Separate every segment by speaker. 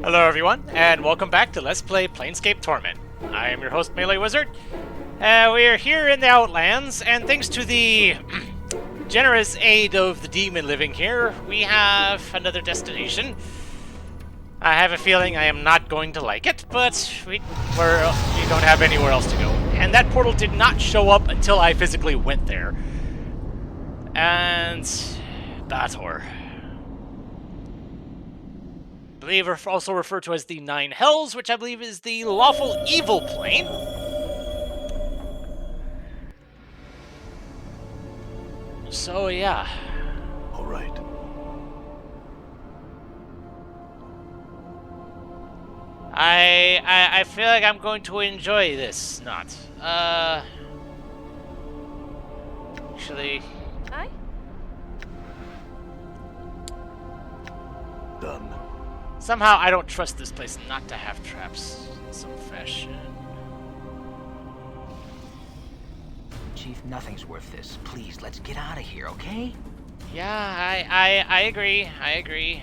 Speaker 1: Hello everyone, and welcome back to Let's Play Planescape Torment. I am your host, MeleeWizard. We are here in the Outlands, and thanks to the generous aid of the demon living here, we have another destination. I have a feeling I am not going to like it, but we don't have anywhere else to go. And that portal did not show up until I physically went there. And... Bator. I believe are also referred to as the Nine Hells, which I believe is the lawful evil plane. So yeah.
Speaker 2: All right.
Speaker 1: I feel like I'm going to enjoy this. Not. Actually.
Speaker 3: Hi.
Speaker 2: Done.
Speaker 1: Somehow I don't trust this place not to have traps in some fashion.
Speaker 4: Chief, nothing's worth this. Please, let's get out of here, okay?
Speaker 1: Yeah, I agree. I agree.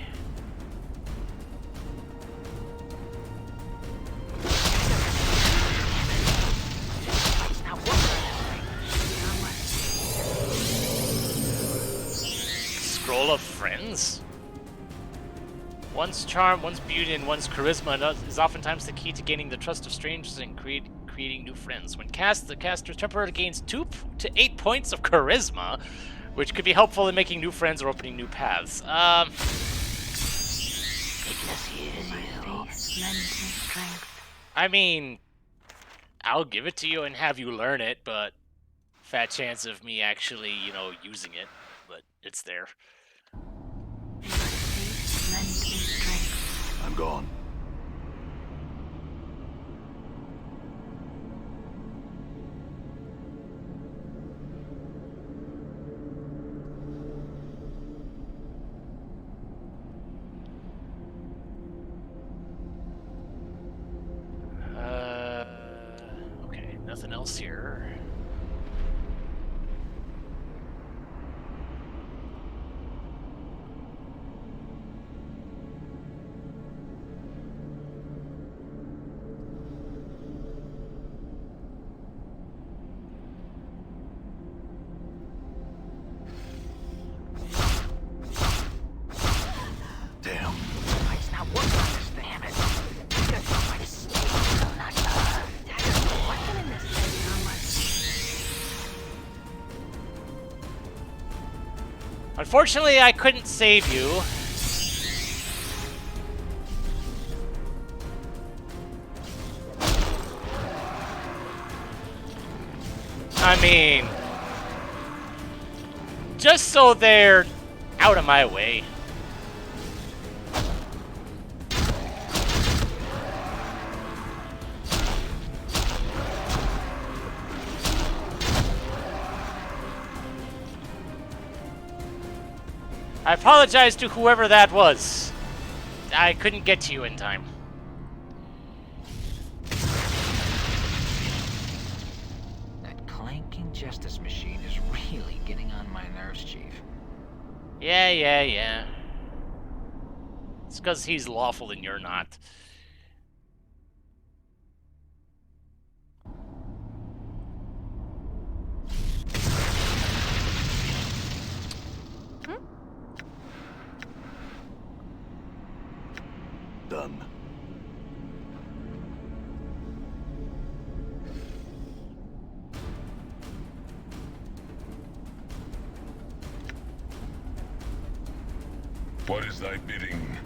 Speaker 1: Scroll of Friends? One's charm, one's beauty, and one's charisma is oftentimes the key to gaining the trust of strangers and creating new friends. When cast, the caster temporarily gains 2 to 8 points of charisma, which could be helpful in making new friends or opening new paths. I mean, I'll give it to you and have you learn it, but fat chance of me actually, using it, but it's there.
Speaker 2: I'm gone.
Speaker 1: Okay, nothing else here.
Speaker 2: Damn.
Speaker 4: It's not working on this, damn it.
Speaker 1: Unfortunately, I couldn't save you. I mean, just so they're out of my way. I apologize to whoever that was. I couldn't get to you in time.
Speaker 4: That clanking justice machine is really getting on my nerves, Chief.
Speaker 1: Yeah. It's because he's lawful and you're not.
Speaker 2: Done.
Speaker 5: What is thy bidding?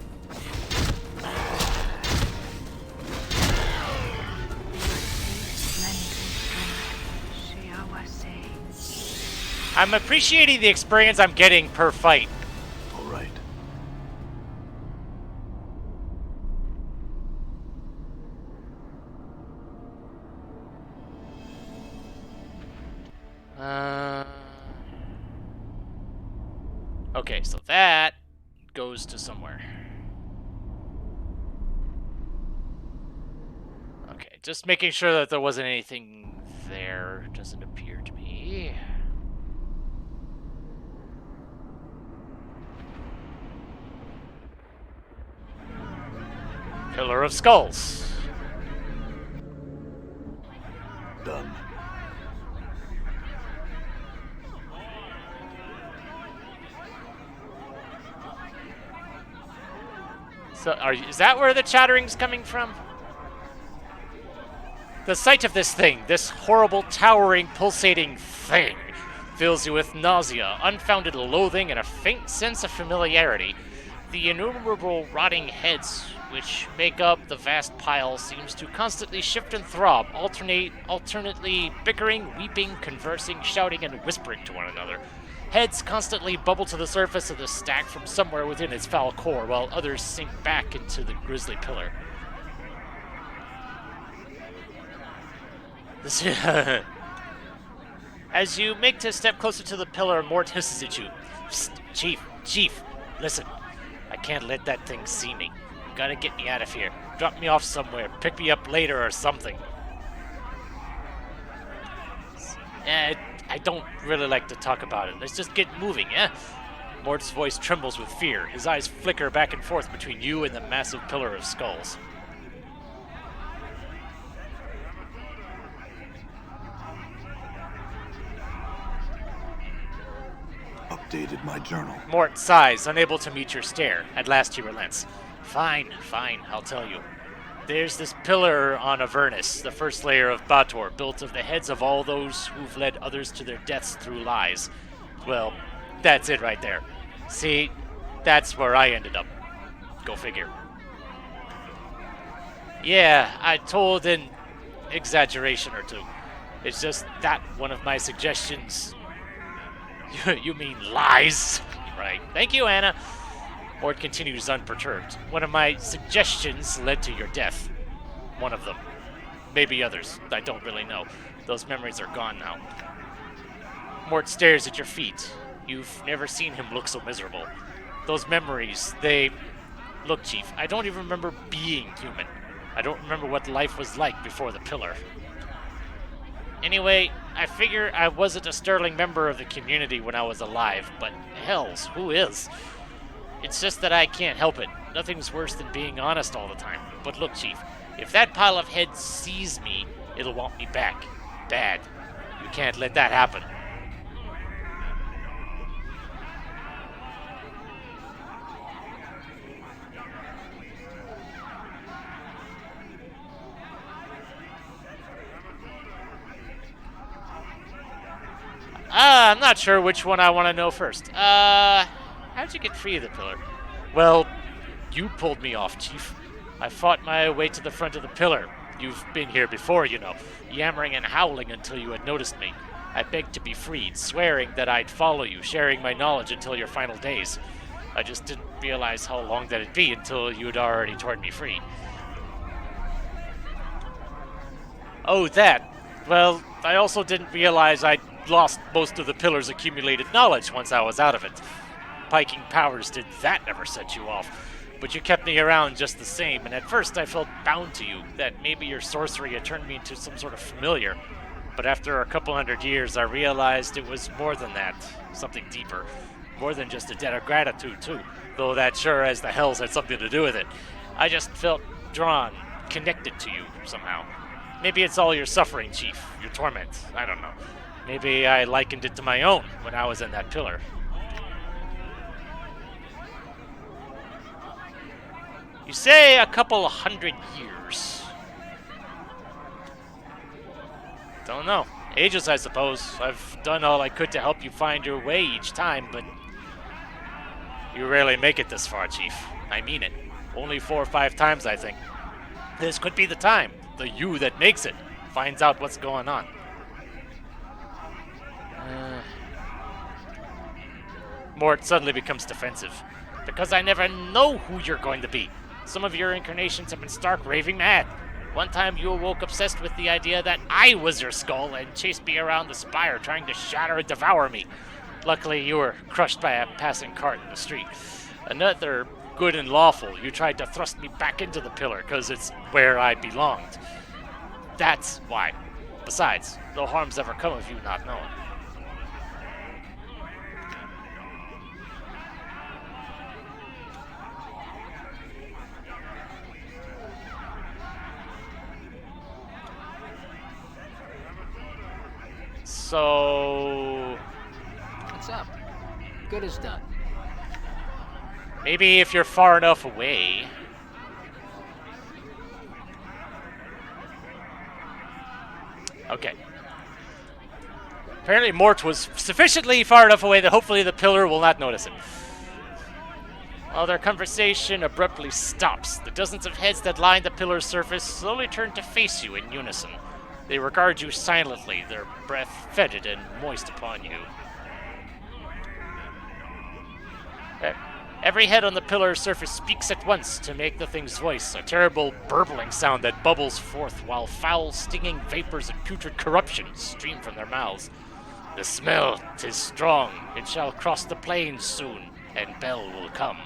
Speaker 1: I'm appreciating the experience I'm getting per fight.
Speaker 2: All right.
Speaker 1: Okay, so that goes to somewhere. Okay, just making sure that there wasn't anything there. Doesn't appear to be. Pillar of Skulls.
Speaker 2: Done.
Speaker 1: So, is that where the chattering's coming from? The sight of this thing, this horrible, towering, pulsating thing, fills you with nausea, unfounded loathing, and a faint sense of familiarity. The innumerable rotting heads which make up the vast pile seems to constantly shift and throb, alternately bickering, weeping, conversing, shouting, and whispering to one another. Heads constantly bubble to the surface of the stack from somewhere within its foul core, while others sink back into the grisly pillar. As you make to step closer to the pillar, Mort hisses at you. Psst, Chief, listen. I can't let that thing see me. You gotta get me out of here. Drop me off somewhere. Pick me up later or something. I don't really like to talk about it. Let's just get moving, yeah? Mort's voice trembles with fear. His eyes flicker back and forth between you and the massive pillar of skulls.
Speaker 2: Updated my journal.
Speaker 1: Mort sighs, unable to meet your stare. At last he relents. Fine, I'll tell you. There's this pillar on Avernus, the first layer of Bator, built of the heads of all those who've led others to their deaths through lies. Well, that's it right there. See, that's where I ended up. Go figure. Yeah, I told an exaggeration or two. It's just that one of my suggestions... You mean lies? Right. Thank you, Anna. Mort continues unperturbed. One of my suggestions led to your death. One of them. Maybe others. I don't really know. Those memories are gone now. Mort stares at your feet. You've never seen him look so miserable. Those memories, they... Look, Chief, I don't even remember being human. I don't remember what life was like before the pillar. Anyway, I figure I wasn't a sterling member of the community when I was alive, but hells, who is? It's just that I can't help it. Nothing's worse than being honest all the time. But look, Chief, if that pile of heads sees me, it'll want me back. Bad. You can't let that happen. I'm not sure which one I want to know first. How'd you get free of the pillar? Well, you pulled me off, Chief. I fought my way to the front of the pillar. You've been here before, you know, yammering and howling until you had noticed me. I begged to be freed, swearing that I'd follow you, sharing my knowledge until your final days. I just didn't realize how long that'd be until you'd already torn me free. Oh, that. Well, I also didn't realize I'd lost most of the pillar's accumulated knowledge once I was out of it. Piking powers did that never set you off. But you kept me around just the same, and at first I felt bound to you, that maybe your sorcery had turned me into some sort of familiar. But after a couple hundred years, I realized it was more than that, something deeper. More than just a debt of gratitude, too, though that sure as the hells had something to do with it. I just felt drawn, connected to you, somehow. Maybe it's all your suffering, Chief, your torment, I don't know. Maybe I likened it to my own when I was in that pillar. You say a couple 100 years. Don't know. Ages, I suppose. I've done all I could to help you find your way each time, but you rarely make it this far, Chief. I mean it. Only 4 or 5 times, I think. This could be the time. The you that makes it finds out what's going on. Mort suddenly becomes defensive. Because I never know who you're going to be. Some of your incarnations have been stark raving mad. One time you awoke obsessed with the idea that I was your skull and chased me around the spire trying to shatter and devour me. Luckily you were crushed by a passing cart in the street. Another good and lawful, you tried to thrust me back into the pillar because it's where I belonged. That's why. Besides, no harm's ever come of you not knowing. So
Speaker 4: What's up? Good is done.
Speaker 1: maybe if you're far enough away. Okay. Apparently Mort was sufficiently far enough away that hopefully the pillar will not notice him. While their conversation abruptly stops, the dozens of heads that line the pillar's surface slowly turn to face you in unison. They regard you silently, their breath fetid and moist upon you. Every head on the pillar's surface speaks at once to make the thing's voice, a terrible burbling sound that bubbles forth while foul, stinging vapors and putrid corruption stream from their mouths. The smell, 'tis strong, it shall cross the plains soon, and Bel will come.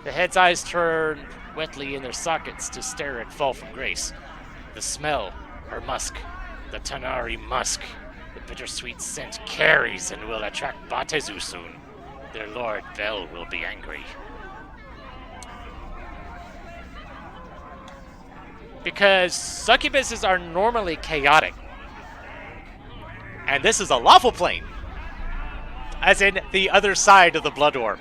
Speaker 1: The head's eyes turn wetly in their sockets to stare at Fall from Grace. The smell, her musk, the Tanari musk, the bittersweet scent carries and will attract Batezu soon. Their lord Bel will be angry. Because succubuses are normally chaotic. And this is a lawful plane. As in the other side of the blood orb.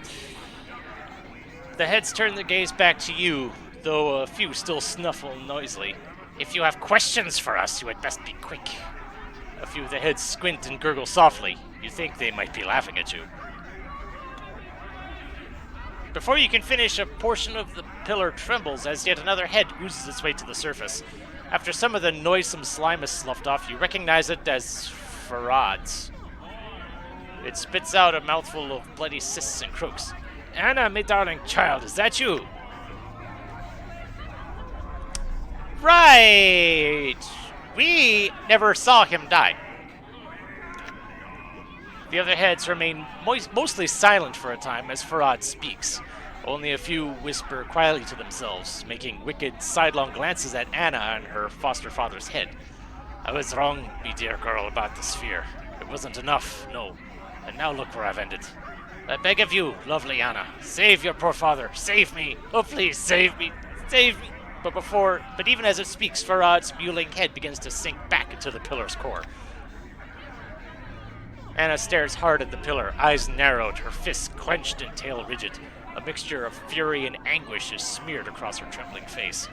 Speaker 1: The heads turn their gaze back to you, though a few still snuffle noisily. If you have questions for us, you had best be quick. A few of the heads squint and gurgle softly. You think they might be laughing at you. Before you can finish, a portion of the pillar trembles as yet another head oozes its way to the surface. After some of the noisome slime is sloughed off, you recognize it as Farad's. It spits out a mouthful of bloody cysts and croaks. Anna, my darling child, is that you? Right! We never saw him die. The other heads remain mostly silent for a time as Farad speaks. Only a few whisper quietly to themselves, making wicked sidelong glances at Anna and her foster father's head. I was wrong, me dear girl, about the sphere. It wasn't enough, no. And now look where I've ended. I beg of you, lovely Anna, save your poor father, save me. Oh, please, save me, save me. But even as it speaks, Farad's mewling head begins to sink back into the pillar's core. Anna stares hard at the pillar, eyes narrowed, her fists clenched and tail rigid. A mixture of fury and anguish is smeared across her trembling face.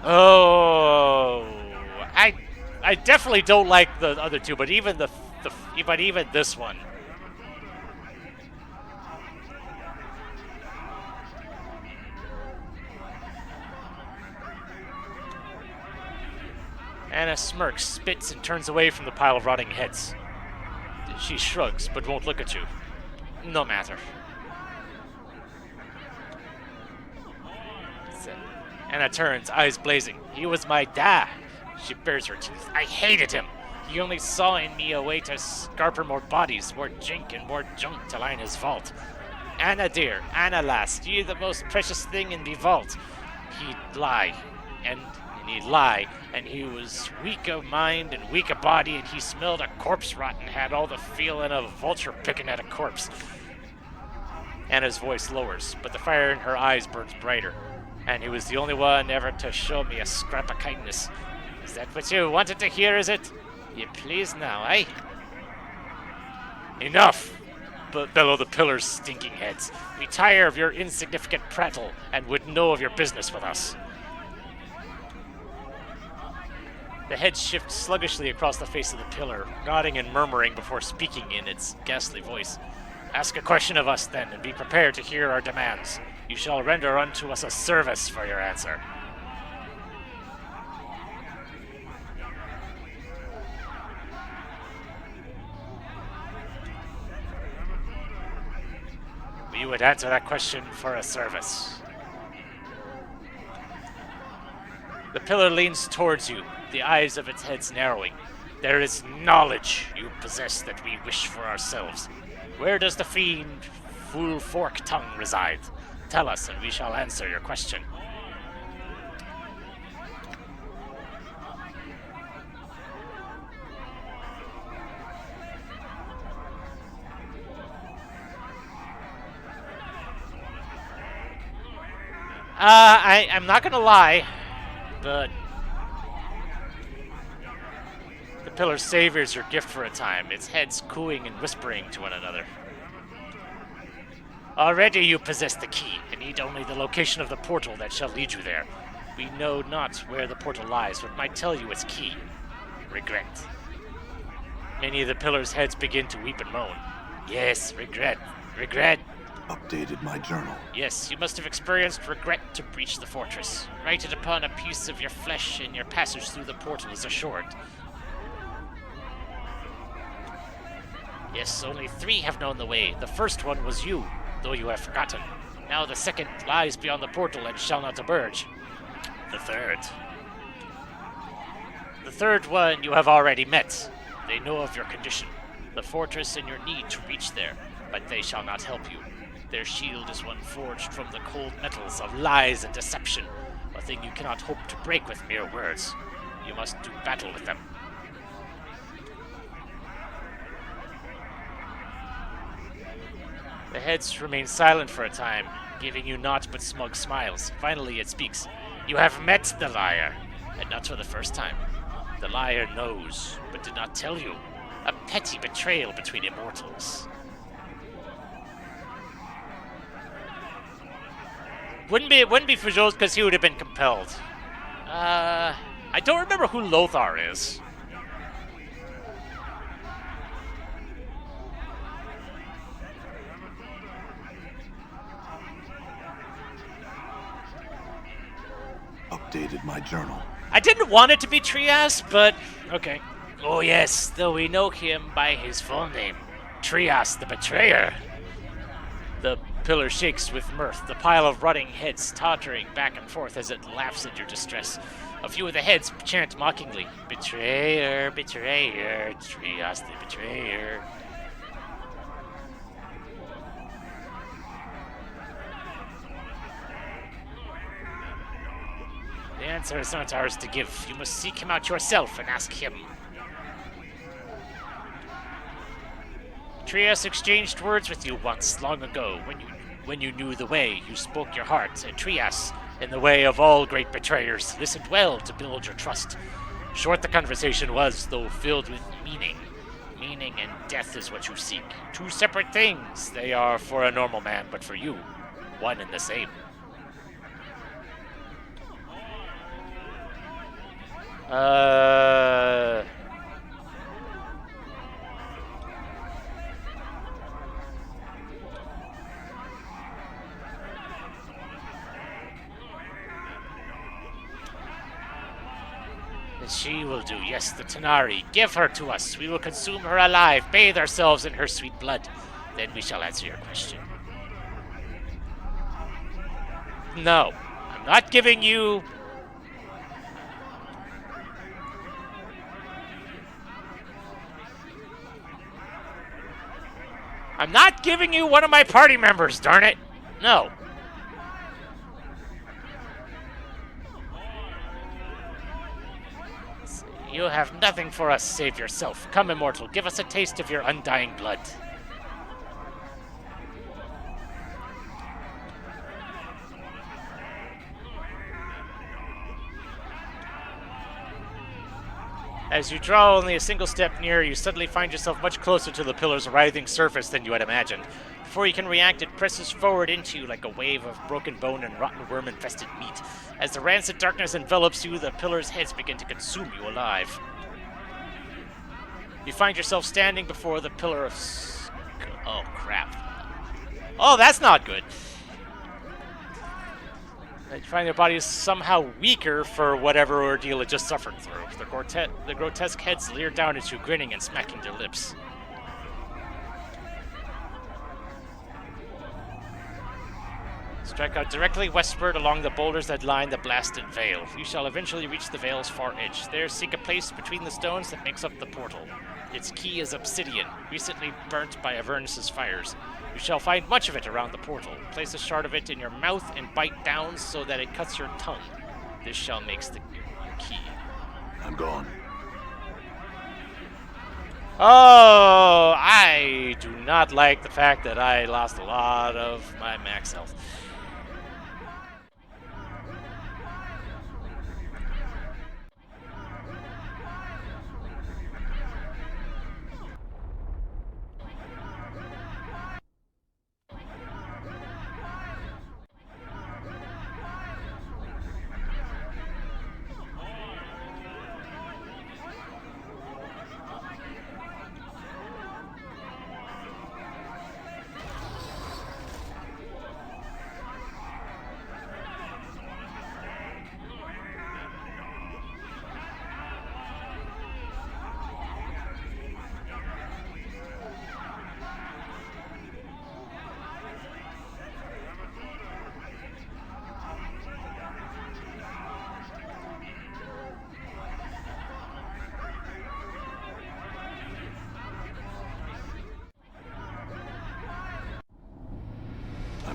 Speaker 1: Oh, I definitely don't like the other two, but even even this one. Anna smirks, spits, and turns away from the pile of rotting heads. She shrugs, but won't look at you. No matter. Anna turns, eyes blazing. He was my dad. She bares her teeth. I hated him. He only saw in me a way to scarper more bodies, more jink, and more junk to line his vault. Anna dear, Anna lass, you're the most precious thing in the vault. He'd lie, and he'd lie, and he was weak of mind and weak of body, and he smelled a corpse rot and had all the feeling of a vulture picking at a corpse. Anna's voice lowers, but the fire in her eyes burns brighter. And he was the only one ever to show me a scrap of kindness. Is that what you wanted to hear, is it? You please now, eh? Enough! Bellow the pillar's stinking heads. We tire of your insignificant prattle and would know of your business with us. The heads shift sluggishly across the face of the pillar, nodding and murmuring before speaking in its ghastly voice. Ask a question of us, then, and be prepared to hear our demands. You shall render unto us a service for your answer. We would answer that question for a service. The pillar leans towards you, the eyes of its heads narrowing. There is knowledge you possess that we wish for ourselves. Where does the fiend Full Fork Tongue reside? Tell us, and we shall answer your question. I'm not gonna lie, but the pillar savors your gift for a time, its heads cooing and whispering to one another. Already you possess the key, and need only the location of the portal that shall lead you there. We know not where the portal lies, but might tell you its key. Regret. Many of the pillars' heads begin to weep and moan. Yes, regret. Regret.
Speaker 2: Updated my journal.
Speaker 1: Yes, you must have experienced regret to breach the fortress. Write it upon a piece of your flesh, and your passage through the portal is assured. Yes, only 3 have known the way. The first one was you, though you have forgotten. Now the second lies beyond the portal and shall not emerge. The third. The third one you have already met. They know of your condition, the fortress, and your need to reach there, but they shall not help you. Their shield is one forged from the cold metals of lies and deception, a thing you cannot hope to break with mere words. You must do battle with them. The heads remain silent for a time, giving you naught but smug smiles. Finally it speaks. You have met the liar, and not for the first time. The liar knows, but did not tell you. A petty betrayal between immortals. It wouldn't be for Jules because he would have been compelled. I don't remember who Lothar is.
Speaker 2: Updated my journal.
Speaker 1: I didn't want it to be Trias, but okay. Oh yes, though we know him by his full name. Trias the Betrayer. The pillar shakes with mirth, the pile of rotting heads tottering back and forth as it laughs at your distress. A few of the heads chant mockingly, Betrayer, Betrayer, Trias the Betrayer. The answer is not ours to give. You must seek him out yourself and ask him. Trias exchanged words with you once, long ago, when you knew the way. You spoke your heart, and Trias, in the way of all great betrayers, listened well to build your trust. Short the conversation was, though filled with meaning. Meaning and death is what you seek. 2 separate things they are for a normal man, but for you, one and the same. She will do, yes, the Tanari. Give her to us. We will consume her alive, bathe ourselves in her sweet blood. Then we shall answer your question. No, I'm not giving you... I'm not giving you one of my party members, darn it! No. You have nothing for us save yourself. Come, immortal, give us a taste of your undying blood. As you draw only a single step nearer, you suddenly find yourself much closer to the pillar's writhing surface than you had imagined. Before you can react, it presses forward into you like a wave of broken bone and rotten worm-infested meat. As the rancid darkness envelops you, the pillar's heads begin to consume you alive. You find yourself standing before the pillar of... Oh, crap. Oh, that's not good. You find your body is somehow weaker for whatever ordeal it just suffered through. The grotesque heads leer down at you, grinning and smacking their lips. Strike out directly westward along the boulders that line the blasted vale. You shall eventually reach the vale's far edge. There seek a place between the stones that makes up the portal. Its key is obsidian, recently burnt by Avernus's fires. You shall find much of it around the portal. Place a shard of it in your mouth and bite down so that it cuts your tongue. This shall make the key.
Speaker 2: I'm gone.
Speaker 1: Oh, I do not like the fact that I lost a lot of my max health.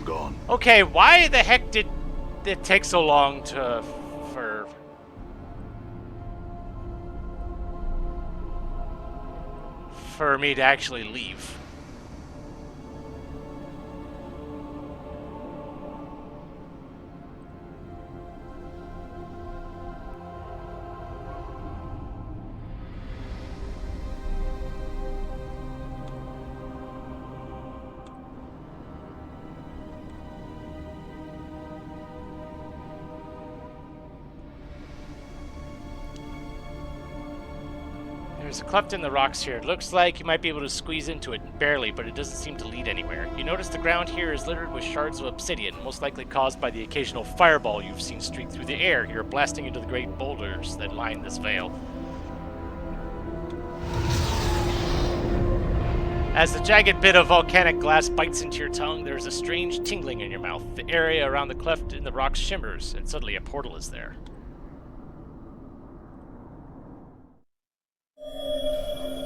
Speaker 2: I'm gone.
Speaker 1: Okay, why the heck did it take so long for me to actually leave? There's a cleft in the rocks here. It looks like you might be able to squeeze into it, barely, but it doesn't seem to lead anywhere. You notice the ground here is littered with shards of obsidian, most likely caused by the occasional fireball you've seen streak through the air here, blasting into the great boulders that line this vale. As the jagged bit of volcanic glass bites into your tongue, there's a strange tingling in your mouth. The area around the cleft in the rocks shimmers, and suddenly a portal is there.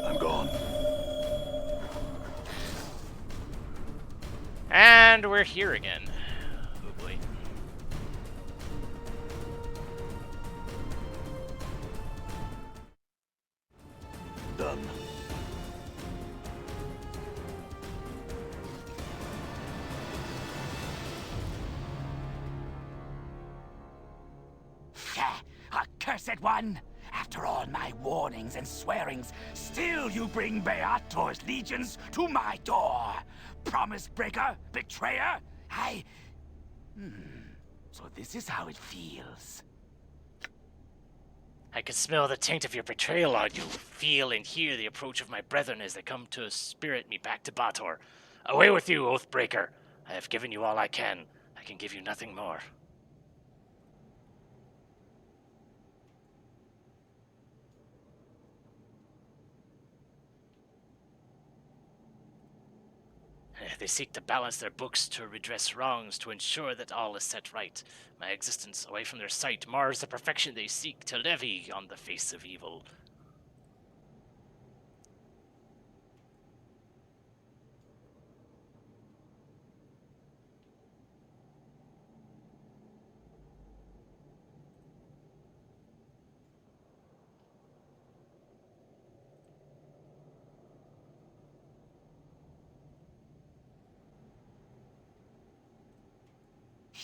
Speaker 2: I'm gone.
Speaker 1: And we're here again. Oh boy.
Speaker 2: Done.
Speaker 3: Accursed one! After all my warnings and swearings, still you bring Beator's legions to my door! Promise breaker? Betrayer? So this is how it feels.
Speaker 1: I can smell the taint of your betrayal on you, feel and hear the approach of my brethren as they come to spirit me back to Bator. Away with you, Oathbreaker! I have given you all I can give you nothing more. They seek to balance their books, to redress wrongs, to ensure that all is set right. My existence away from their sight mars the perfection they seek to levy on the face of evil.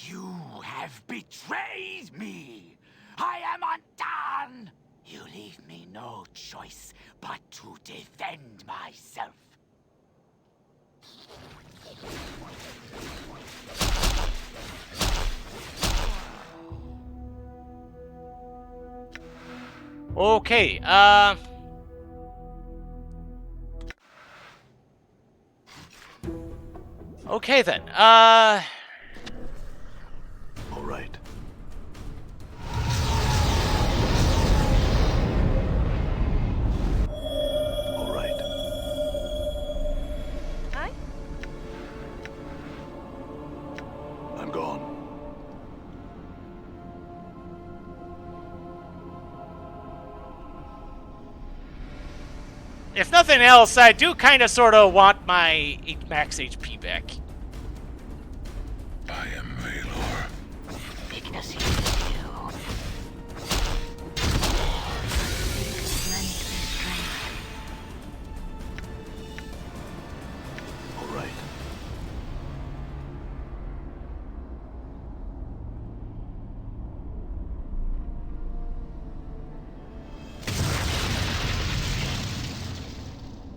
Speaker 3: You have betrayed me! I am undone! You leave me no choice but to defend myself.
Speaker 1: Okay, okay then,
Speaker 2: All right. All right.
Speaker 5: Hi.
Speaker 2: I'm gone.
Speaker 1: if nothing else, I do kind of sort of want my max HP back.
Speaker 2: I am Valor.
Speaker 4: Bigness you.
Speaker 2: All right.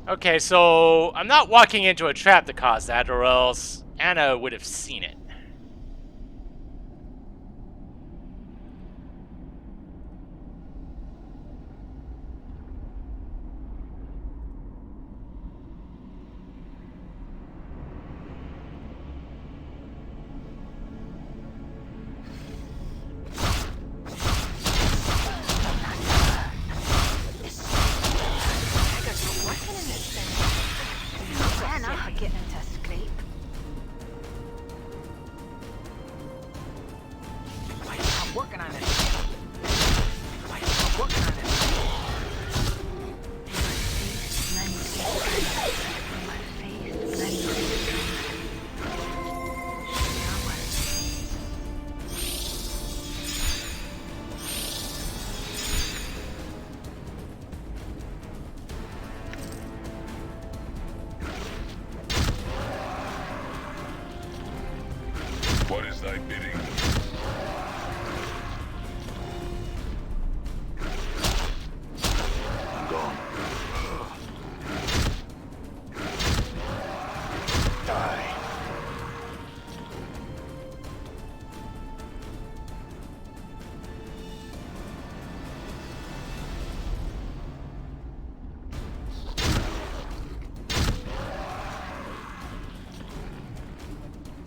Speaker 1: Okay, so I'm not walking into a trap that caused that, or else Anna would have seen it.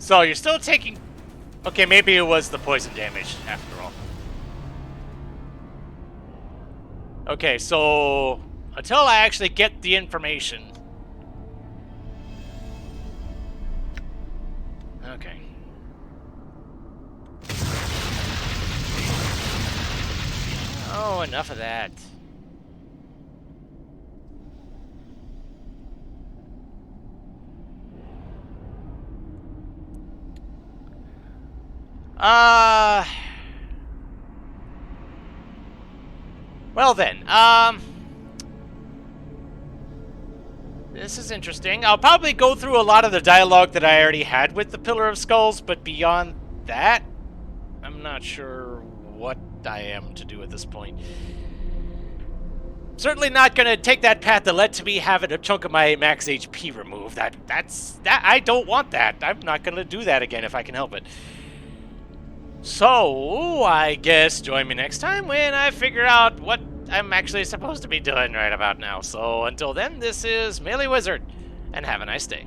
Speaker 1: So you're still taking... Okay, maybe it was the poison damage after all. Okay, so until I actually get the information... Okay. Oh, enough of that. Well then, this is interesting. I'll probably go through a lot of the dialogue that I already had with the Pillar of Skulls, but beyond that, I'm not sure what I am to do at this point. Certainly not gonna take that path that led to me having a chunk of my max HP removed. That's I don't want that. I'm not gonna do that again if I can help it. So, I guess join me next time when I figure out what I'm actually supposed to be doing right about now. So, until then, this is MeleeWizard, and have a nice day.